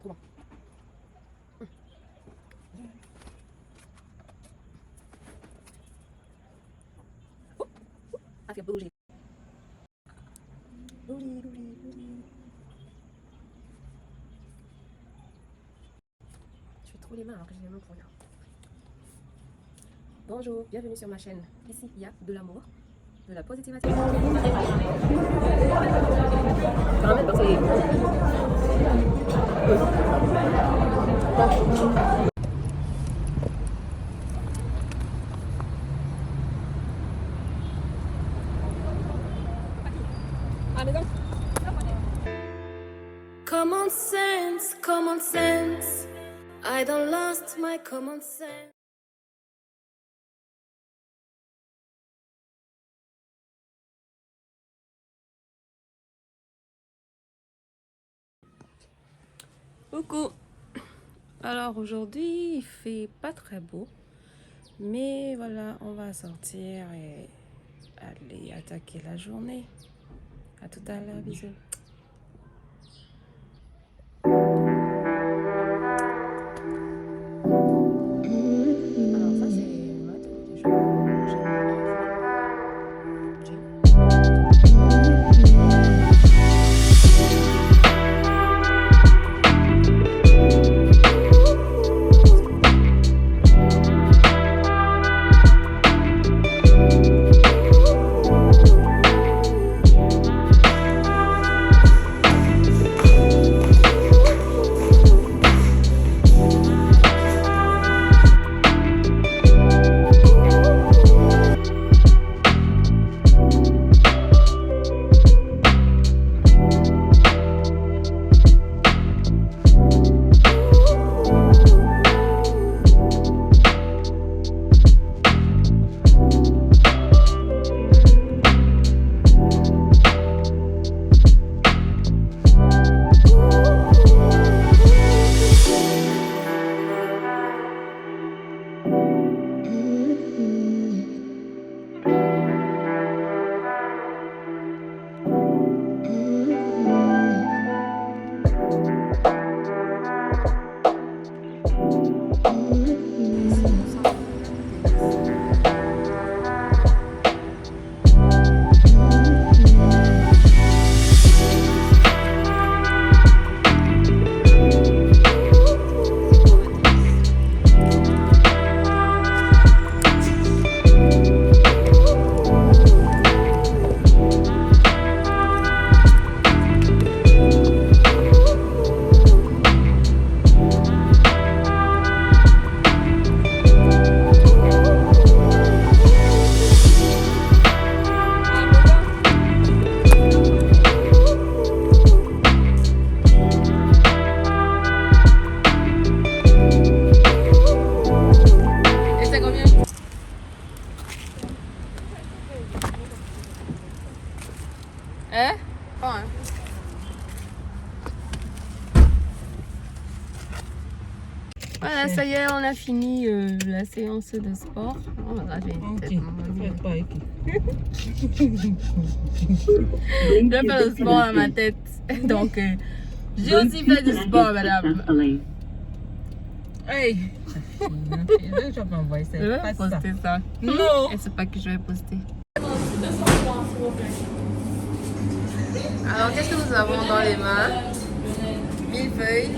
trop bon. Ah, fait bouger. Bouger. Je fais trop les mains alors que j'ai les mains pour rien. Bonjour, bienvenue sur ma chaîne. Ici, il y a de l'amour, de la positivité. Common sense. I don't lost my common sense. Coucou. Alors aujourd'hui il fait pas très beau, mais voilà, on va sortir et aller attaquer la journée. À tout à l'heure, bisous. Alors ça c'est ma tenue du jour. Hein? Pas, hein? Voilà, ça y est, on a fini la séance de sport. Oh là là, j'ai une tête. Je vais faire le sport dans ma tête. Donc, j'ai aussi fait du sport, madame. Hey! Je vais poster ça. Non! Et c'est pas que je vais poster. Alors, qu'est-ce que nous avons dans les mains? Millefeuille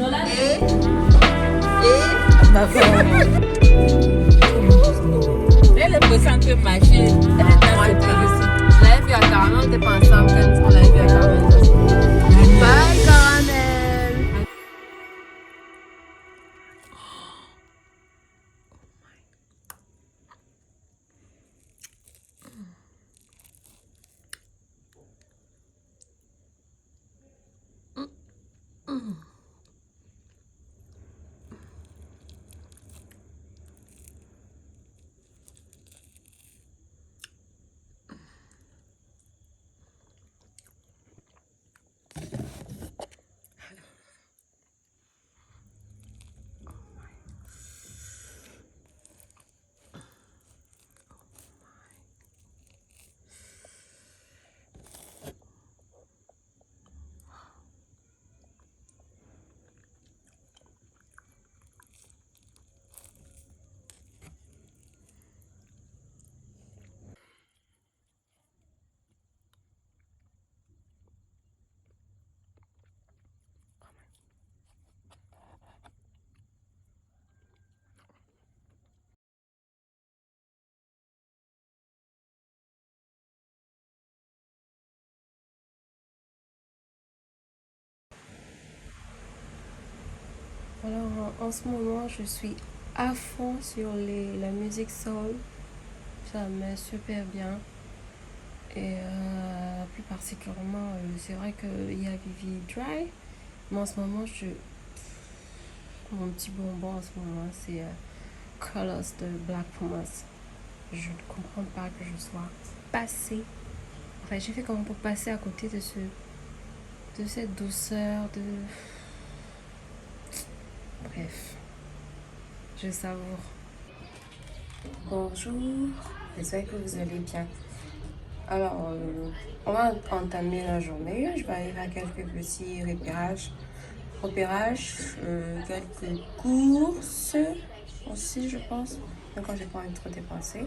Elle est pressante que machine. Elle est dans cette position. je l'avais vu à Caramel, on n'était pas ensemble quand on l'avait vu à Caramel. Bye Caramel! Alors, en ce moment, je suis à fond sur la musique soul. Ça me met super bien. Et plus particulièrement, c'est vrai qu'il y a Vivi Dry. Mais en ce moment, mon petit bonbon en ce moment, c'est Colors de Black Pumas. Je ne comprends pas que je sois passée. Enfin, j'ai fait comment pour passer à côté de cette douceur, de... Bref, je savoure. Bonjour, j'espère que vous allez bien. Alors, on va entamer la journée. Je vais aller faire quelques petits repérages, quelques courses aussi, je pense. Donc, quand j'ai pas envie de trop dépenser.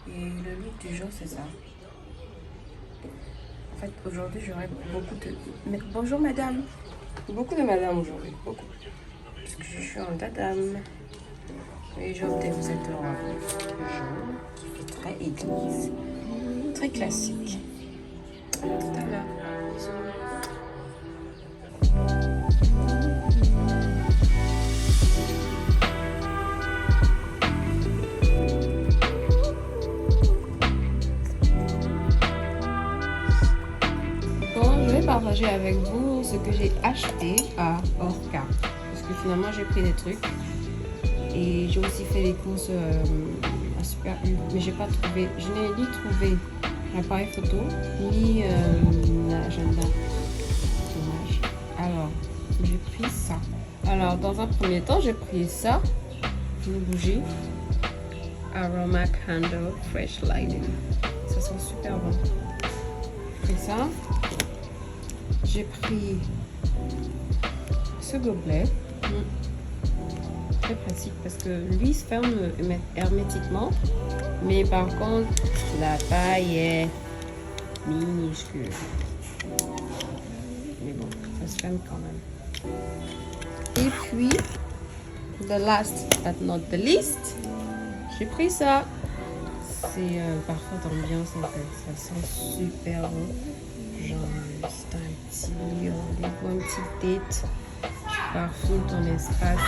Et le look du jour, c'est ça. En fait, aujourd'hui, j'aurai beaucoup de... Bonjour, madame. Beaucoup de madame aujourd'hui, beaucoup. Parce que je suis en dadame. Et j'ai opté pour cette robe jaune qui fait très église. Très classique. À tout à l'heure. Bon, je vais partager avec vous ce que j'ai acheté à Orca. Parce que finalement, j'ai pris des trucs. Et j'ai aussi fait des courses à Super U. Mais j'ai pas trouvé. Je n'ai ni trouvé l'appareil photo, ni l'agenda. Dommage. Alors, j'ai pris ça. Alors, dans un premier temps, j'ai pris ça. Une bougie. Aroma Candle Fresh Lighting. Ça sent super bon. J'ai pris ça. J'ai pris ce gobelet. Très pratique parce que lui se ferme hermétiquement. Mais par contre, la paille est minuscule. Mais bon, ça se ferme quand même. Et puis, the last but not the least, j'ai pris ça. C'est parfum d'ambiance en fait. Ça sent super bon. Genre, c'est un petit rendez-vous, un petit date. Tu parfumes ton espace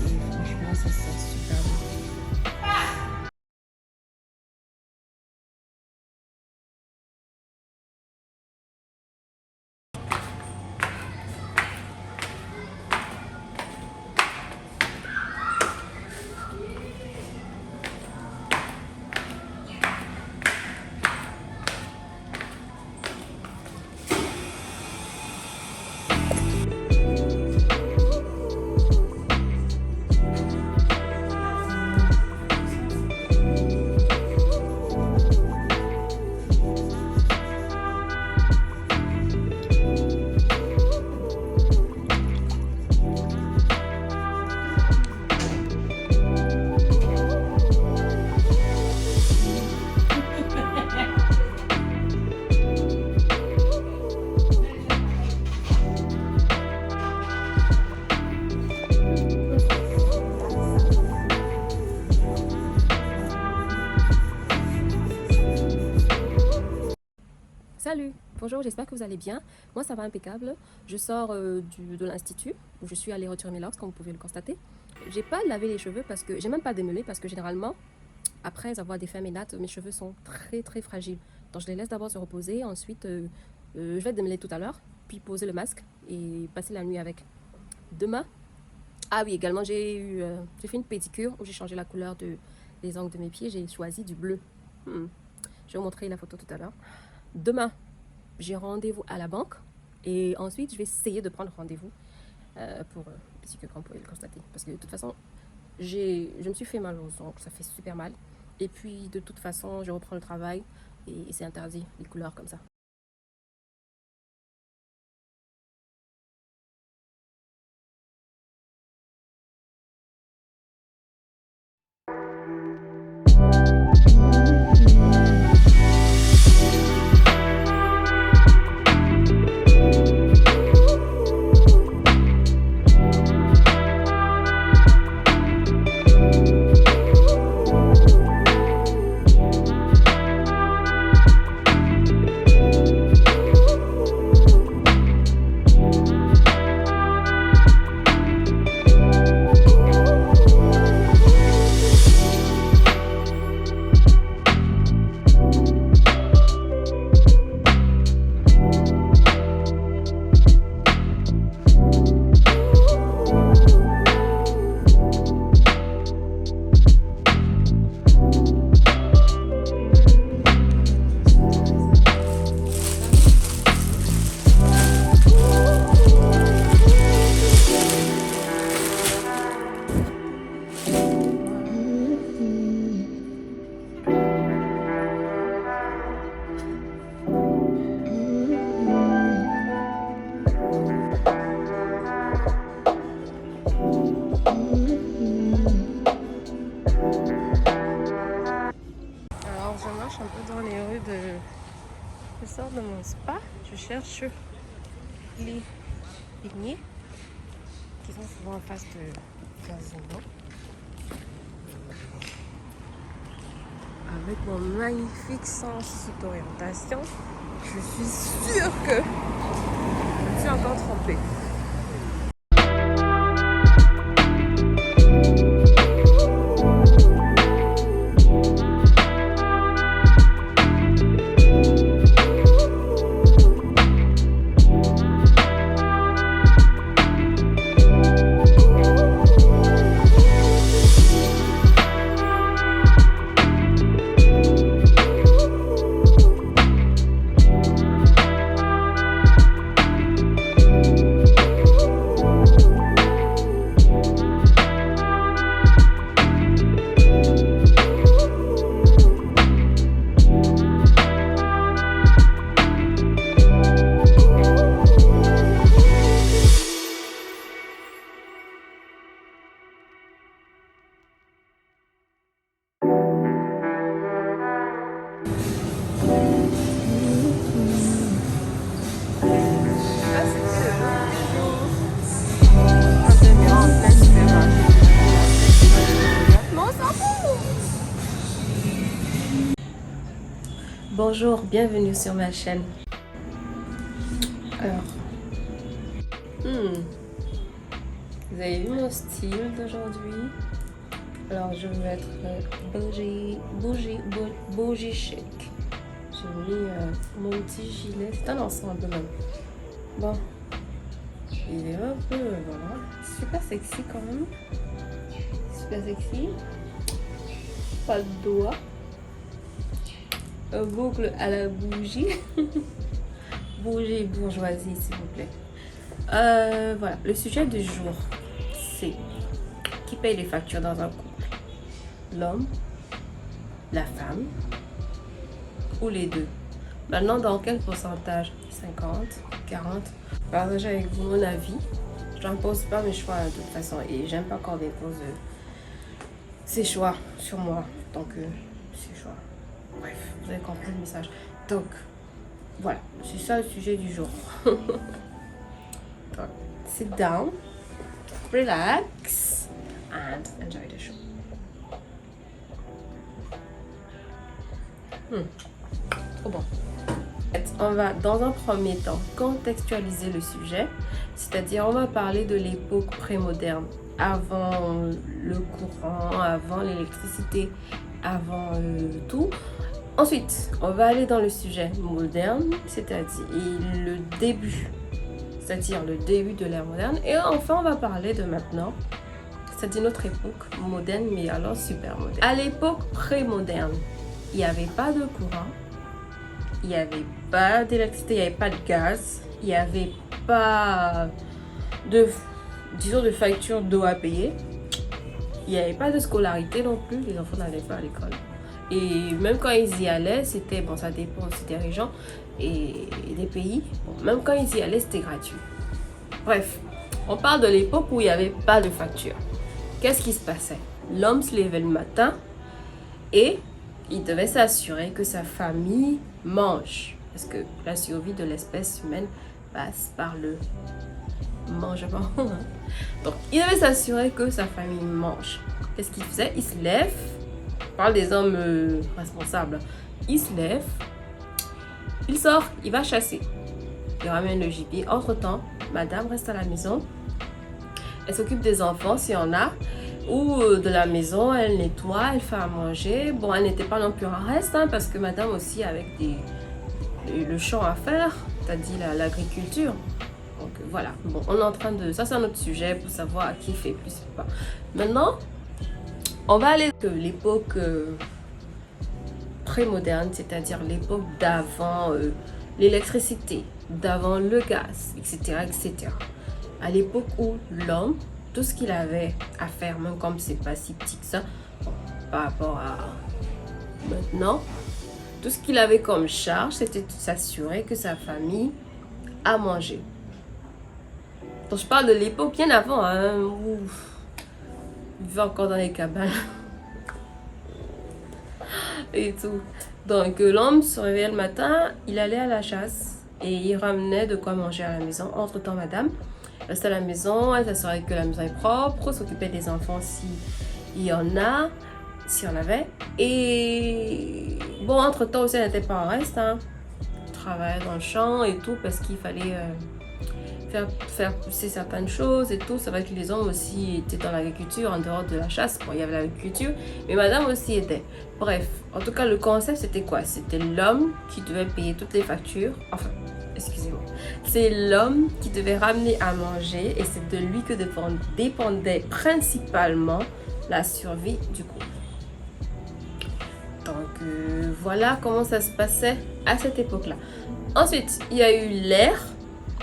et franchement, ça sent super bon. Salut, bonjour, j'espère que vous allez bien. Moi, ça va impeccable. Je sors de l'institut où je suis allée retirer mes locks, comme vous pouvez le constater. J'ai pas lavé les cheveux parce que j'ai même pas démêlé parce que généralement, après avoir défait mes nattes, mes cheveux sont très très fragiles. Donc je les laisse d'abord se reposer. Ensuite, je vais démêler tout à l'heure, puis poser le masque et passer la nuit avec. Demain, ah oui, également j'ai fait une pédicure où j'ai changé la couleur des ongles de mes pieds. J'ai choisi du bleu. Je vais vous montrer la photo tout à l'heure. Demain, j'ai rendez-vous à la banque et ensuite je vais essayer de prendre rendez-vous pour pédicure, comme vous pouvez le constater. Parce que de toute façon, je me suis fait mal aux ongles, ça fait super mal. Et puis de toute façon, je reprends le travail et c'est interdit, les couleurs comme ça. Alors je marche un peu dans les rues de... Je sors de mon spa, je cherche les beignets qui sont souvent en face de casino. Avec mon magnifique sens d'orientation, je suis sûre que je suis encore trompée. Bonjour, bienvenue sur ma chaîne. Alors, vous avez vu mon style d'aujourd'hui? Alors, je veux être bougie chic. J'ai mis mon petit gilet, c'est un ensemble même. Bon, il est un peu, voilà, super sexy quand même. Super sexy. Pas de doigts. Boucle à la bougie. Bougie bourgeoisie, s'il vous plaît. Voilà, le sujet du jour, c'est qui paye les factures dans un couple? L'homme, la femme ou les deux? Maintenant, dans quel pourcentage? 50, 40? Partagez avec vous mon avis. Je n'impose pas mes choix de toute façon et j'aime pas qu'on dépose ses choix sur moi. Donc, ses choix. Bref, vous avez compris le message. Donc, voilà, c'est ça le sujet du jour. Donc, sit down, relax, and enjoy the show. Trop bon. On va, dans un premier temps, contextualiser le sujet, c'est-à-dire on va parler de l'époque pré-moderne, avant le courant, avant l'électricité, avant tout. Ensuite, on va aller dans le sujet moderne, c'est-à-dire le début, c'est-à-dire le début de l'ère moderne. Et enfin, on va parler de maintenant, c'est-à-dire notre époque moderne, mais alors super moderne. À l'époque pré-moderne, il n'y avait pas de courant, il n'y avait pas d'électricité, il n'y avait pas de gaz, il n'y avait pas de, disons, de facture d'eau à payer. Il n'y avait pas de scolarité non plus, les enfants n'allaient pas à l'école. Et même quand ils y allaient, c'était, bon, ça dépend aussi des régions et des pays. Bon, même quand ils y allaient, c'était gratuit. Bref, on parle de l'époque où il n'y avait pas de facture. Qu'est-ce qui se passait? L'homme se levait le matin et il devait s'assurer que sa famille mange. Parce que la survie de l'espèce humaine passe par le mangement. Donc, il devait s'assurer que sa famille mange. Qu'est-ce qu'il faisait? Il se lève. On parle des hommes responsables. Il se lève. Il sort. Il va chasser. Il ramène le gibier. Entre-temps, madame reste à la maison. Elle s'occupe des enfants s'il y en a. Ou de la maison. Elle nettoie. Elle fait à manger. Bon, elle n'était pas non plus en reste. Hein, parce que madame aussi avec le champ à faire. C'est-à-dire l'agriculture. Donc, voilà, bon, on est en train de... Ça c'est un autre sujet pour savoir à qui fait plus ou pas. Maintenant, on va aller de l'époque pré-moderne, c'est-à-dire l'époque d'avant l'électricité, d'avant le gaz, etc., etc. À l'époque où l'homme, tout ce qu'il avait à faire, même comme c'est pas si petit que ça, par rapport à maintenant, tout ce qu'il avait comme charge, c'était de s'assurer que sa famille a mangé. Donc je parle de l'époque bien avant, hein, où il vivait encore dans les cabanes et tout. Donc l'homme se réveillait le matin, il allait à la chasse et il ramenait de quoi manger à la maison. Entre-temps, madame restait à la maison, elle s'assurait que la maison est propre, s'occupait des enfants s'il y en a, s'il y en avait. Et bon, entre-temps aussi, elle n'était pas en reste, hein. Travaillait dans le champ et tout parce qu'il fallait faire pousser certaines choses et tout. C'est vrai que les hommes aussi étaient dans l'agriculture en dehors de la chasse. Bon, il y avait l'agriculture, mais madame aussi était. Bref, en tout cas, le concept c'était quoi? C'était l'homme qui devait payer toutes les factures. Enfin, excusez-moi. C'est l'homme qui devait ramener à manger et c'est de lui que dépendait principalement la survie du couple. Donc voilà comment ça se passait à cette époque-là. Ensuite, il y a eu l'ère.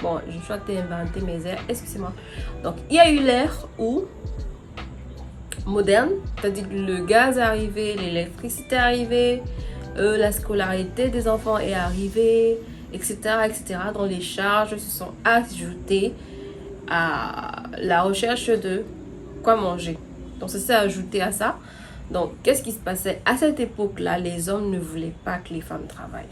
Bon, je suis en train d'inventer mes airs, excusez-moi. Donc, il y a eu l'ère où moderne, c'est-à-dire que le gaz est arrivé, l'électricité est arrivée, la scolarité des enfants est arrivée, etc., etc. Donc, les charges se sont ajoutées à la recherche de quoi manger. Donc, ça s'est ajouté à ça. Donc, qu'est-ce qui se passait? À cette époque-là, les hommes ne voulaient pas que les femmes travaillent.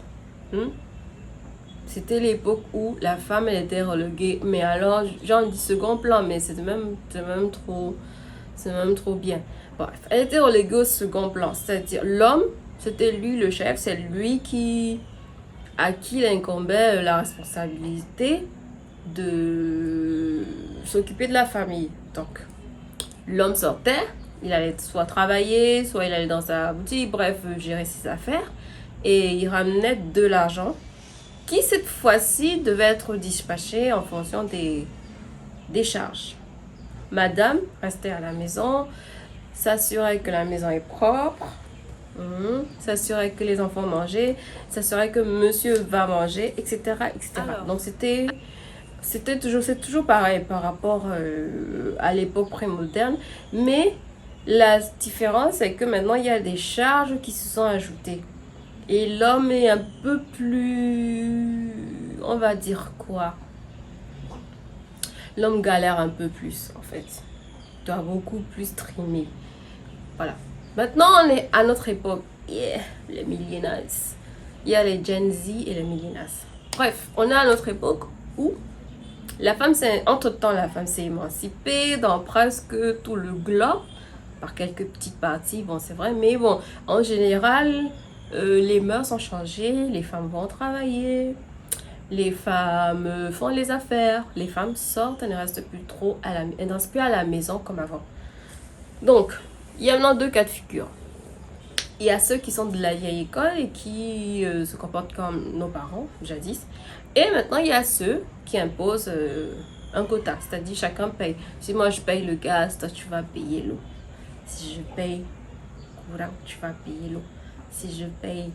C'était l'époque où la femme elle était reléguée, mais alors j'en dis second plan, mais c'est même trop bien. Bref, elle était reléguée au second plan, c'est-à-dire l'homme, c'était lui le chef, c'est lui à qui il incombait la responsabilité de s'occuper de la famille. Donc, l'homme sortait, il allait soit travailler, soit il allait dans sa boutique, bref, gérer ses affaires, et il ramenait de l'argent qui cette fois-ci devait être dispatché en fonction des charges. Madame restait à la maison, s'assurait que la maison est propre, s'assurait que les enfants mangeaient, s'assurait que monsieur va manger, etc. etc. Donc c'est toujours pareil par rapport à l'époque pré-moderne, mais la différence c'est que maintenant il y a des charges qui se sont ajoutées. Et l'homme est un peu plus... On va dire quoi? L'homme galère un peu plus, en fait. Il doit beaucoup plus trimer. Voilà. Maintenant, on est à notre époque. Yeah, les millennials. Il y a les Gen Z et les millennials. Bref, on est à notre époque où la femme entre-temps, la femme s'est émancipée dans presque tout le globe. Par quelques petites parties, bon, c'est vrai. Mais bon, en général... les mœurs ont changé, les femmes vont travailler, les femmes font les affaires, les femmes sortent, elles ne restent plus à la maison comme avant. Donc, il y a maintenant deux cas de figure. Il y a ceux qui sont de la vieille école et qui se comportent comme nos parents, jadis. Et maintenant, il y a ceux qui imposent un quota, c'est-à-dire chacun paye. Si moi je paye le gaz, toi tu vas payer l'eau. Si je paye courant, tu vas payer l'eau. Si je paye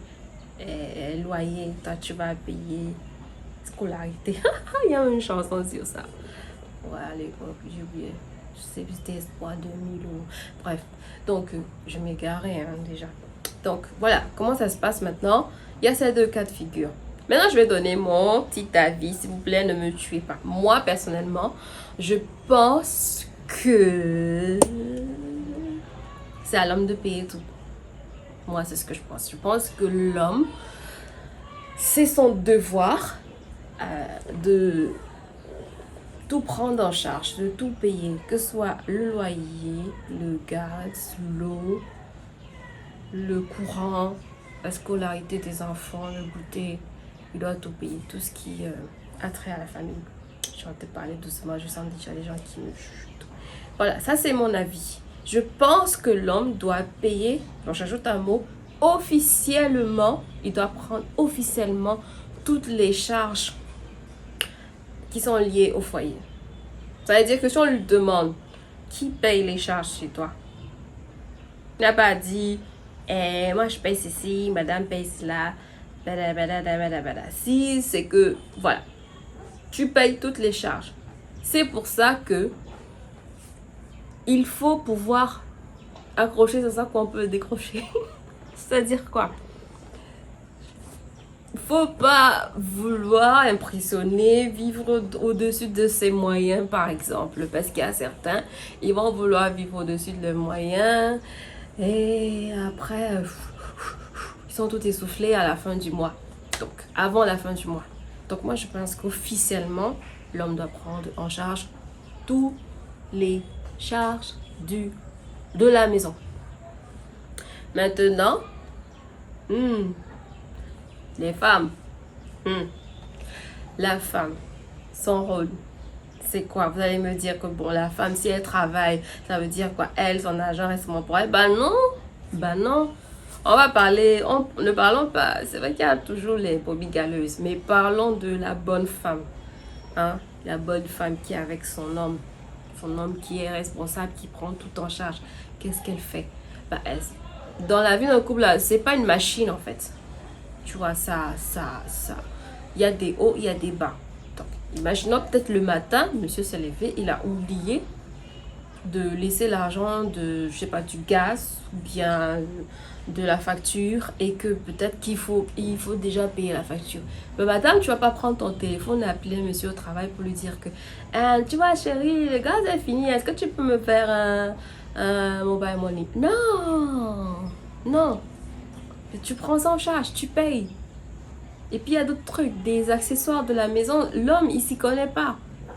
loyer, toi tu vas payer scolarité. Il y a une chanson sur ça. Ouais, à l'époque, j'ai oublié. Je sais plus, c'était Espoir 2000 ou... Bref, donc je m'égarais hein, déjà. Donc voilà, comment ça se passe maintenant? Il y a ces deux cas de figure. Maintenant, je vais donner mon petit avis. S'il vous plaît, ne me tuez pas. Moi, personnellement, je pense que c'est à l'homme de payer tout. Moi, c'est ce que je pense. Je pense que l'homme, c'est son devoir de tout prendre en charge, de tout payer, que ce soit le loyer, le gaz, l'eau, le courant, la scolarité des enfants, le goûter. Il doit tout payer, tout ce qui a trait à la famille. Je vais te parler doucement, je sens déjà les gens qui me chutent. Voilà, ça c'est mon avis. Je pense que l'homme doit payer, bon, j'ajoute un mot, officiellement, il doit prendre officiellement toutes les charges qui sont liées au foyer. Ça veut dire que si on lui demande qui paye les charges chez toi, il n'a pas dit moi je paye ceci, madame paye cela, badabada. Si c'est que, voilà, tu payes toutes les charges. C'est pour ça que il faut pouvoir accrocher, c'est ça qu'on peut décrocher. C'est-à-dire quoi? Faut pas vouloir impressionner, vivre au-dessus de ses moyens, par exemple. Parce qu'il y a certains, ils vont vouloir vivre au-dessus de leurs moyens. Et après, ils sont tout essoufflés à la fin du mois. Donc, avant la fin du mois. Donc, moi, je pense qu'officiellement, l'homme doit prendre en charge tous les charges de la maison. Maintenant, les femmes, la femme, son rôle, c'est quoi? Vous allez me dire que bon, la femme, si elle travaille, ça veut dire quoi? Elle, son argent reste seulement pour elle. Bah non. On va parler, ne parlons pas, c'est vrai qu'il y a toujours les brebis galeuses, mais parlons de la bonne femme. Hein? La bonne femme qui est avec son homme qui est responsable, qui prend tout en charge. Qu'est-ce qu'elle fait? Bah, dans la vie d'un couple, c'est pas une machine en fait. Tu vois, ça. Il y a des hauts, il y a des bas. Donc, imaginons peut-être le matin, monsieur s'est levé, il a oublié de laisser l'argent de, je sais pas, du gaz ou bien de la facture et que peut-être il faut déjà payer la facture. Mais madame, tu vas pas prendre ton téléphone et appeler monsieur au travail pour lui dire que tu vois chérie, le gaz est fini, est-ce que tu peux me faire un mobile money? Non. Tu prends ça en charge, tu payes. Et puis il y a d'autres trucs, des accessoires de la maison. L'homme, il s'y connaît pas.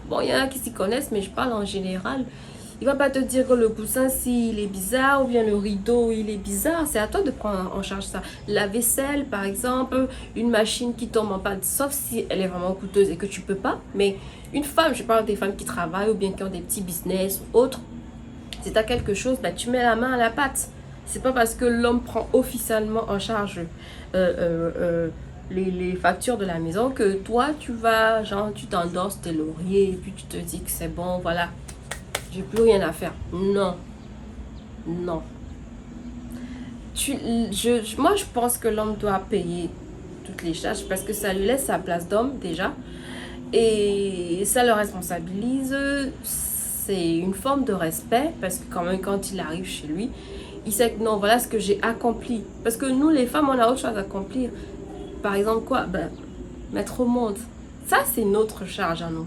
Bon, il y en a qui s'y connaissent, mais je parle en général. Il va pas te dire que le coussin, s'il est bizarre, ou bien le rideau, il est bizarre. C'est à toi de prendre en charge ça. La vaisselle, par exemple, une machine qui tombe en panne, sauf si elle est vraiment coûteuse et que tu peux pas. Mais une femme, je parle des femmes qui travaillent ou bien qui ont des petits business ou autres. Si tu as quelque chose, bah, tu mets la main à la pâte. C'est pas parce que l'homme prend officiellement en charge les factures de la maison que toi, tu vas, genre, tu t'endosses tes lauriers et puis tu te dis que c'est bon, voilà. J'ai plus rien à faire. Non. Moi, je pense que l'homme doit payer toutes les charges parce que ça lui laisse sa place d'homme déjà. Et ça le responsabilise. C'est une forme de respect parce que quand même, quand il arrive chez lui, il sait que non, voilà ce que j'ai accompli. Parce que nous, les femmes, on a autre chose à accomplir. Par exemple, quoi? Ben, mettre au monde. Ça, c'est notre charge à nous.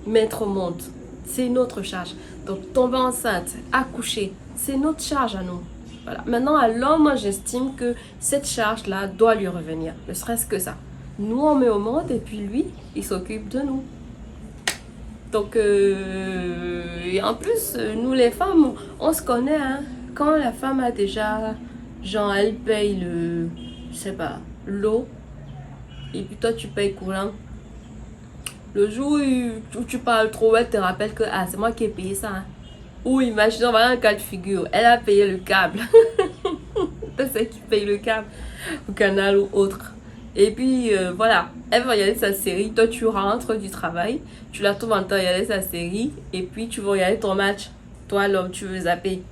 Mettre au monde. C'est notre charge. Donc, tomber enceinte, accoucher, c'est notre charge à nous. Voilà. Maintenant, à l'homme, moi, j'estime que cette charge-là doit lui revenir. Ne serait-ce que ça. Nous, on met au monde et puis lui, il s'occupe de nous. Donc, et en plus, nous, les femmes, on se connaît, hein. Quand la femme a déjà, genre, elle paye je sais pas, l'eau, et puis toi, tu payes courant. Le jour où tu parles trop, elle te rappelle que c'est moi qui ai payé ça. Hein. Ou imaginons, voilà un cas de figure. Elle a payé le câble. C'est celle qui paye le câble au canal ou autre. Et puis voilà, elle va regarder sa série. Toi, tu rentres du travail. Tu la trouves en train de regarder sa série. Et puis tu vas regarder ton match. Toi, l'homme, tu veux zapper.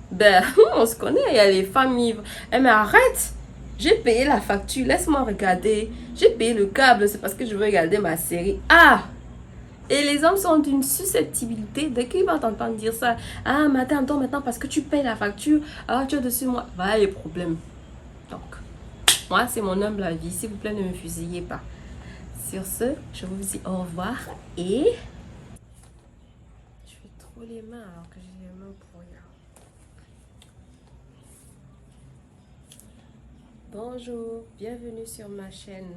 Ben, on se connaît. Il y a les familles. Eh, mais arrête! J'ai payé la facture, laisse-moi regarder. J'ai payé le câble, c'est parce que je veux regarder ma série. Ah! Et les hommes sont d'une susceptibilité. Dès qu'ils vont t'entendre dire ça, mais attends, maintenant, parce que tu payes la facture, tu es dessus, moi. Voilà les problèmes. Donc, moi, c'est mon humble avis. S'il vous plaît, ne me fusillez pas. Sur ce, je vous dis au revoir et... Je fais trop les mains alors que j'ai les mains pour rien. Bonjour, bienvenue sur ma chaîne.